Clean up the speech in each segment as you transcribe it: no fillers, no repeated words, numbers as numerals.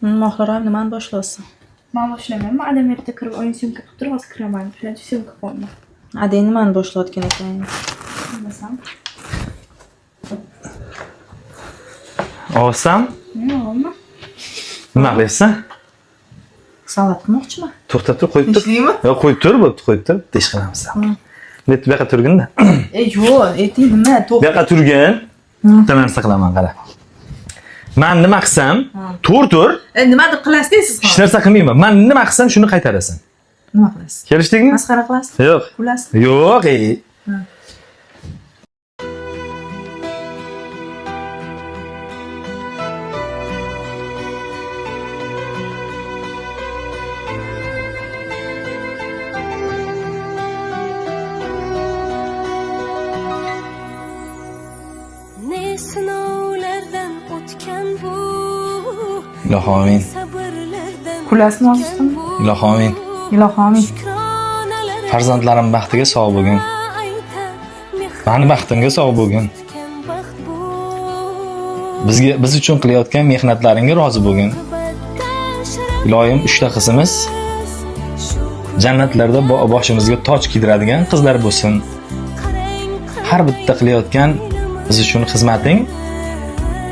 Mahlara nimani boshlaysan? Men boshlamayman. Adam yerda kirib o'yin syomka qilib turib, hozir kiraman. Shuncha syomka qo'yman. Ade nimani boshlayotgan ekan? Bilmasam. Olsam? Yo'qmi? Nima qilyapsan? Salat qilmoqchiman. To'xtab tur, qo'yib tur. Ishlaymi? Yo'q, qo'yib tur, bo'pti, qo'yib tur. Ish qilamiz. Net bu yoqqa turgin-da. Yo'q, ayting nima? Bu yoqqa turgin. Bitta narsa qilaman, qara. Men nima qilsam, tur. Nimadir qilasiz deysiz Hech narsa qilmayman. Men nima qilsam, shuni qaytarasan. Nima qilasiz? Kelishdikmi? Masxara qilasiz? Yo'q. Kulasiz? Yo'q, Ilohim amin. Kulasizmi hozirmi? Ilohim amin. Ilohim amin. Farzandlarim baxtiga sog' bo'lgin. Meni baxtimga sog' bo'lgin. Biz uchun qilayotgan mehnatlaringga rozi bo'lgin. Ilohim 3 ta qizimiz jannatlarda boshimizga toj kiydiradigan qizlar bo'lsin. Har bitta qilayotgan biz uchun xizmating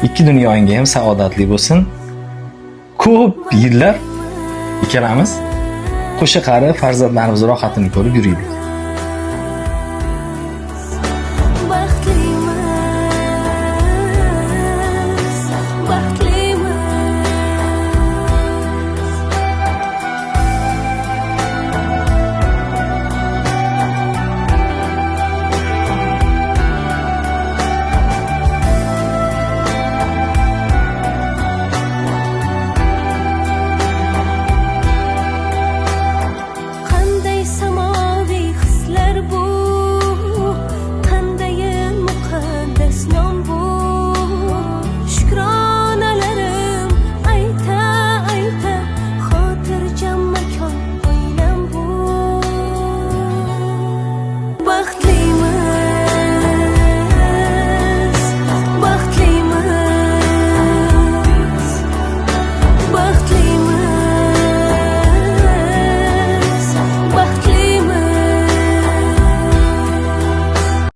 ikki dunyoyingga ham saodatli bo'lsin. Ko'p yillar ikkalamiz qo'sha qari farzandlarimiz rohatini ko'rib yuraylik.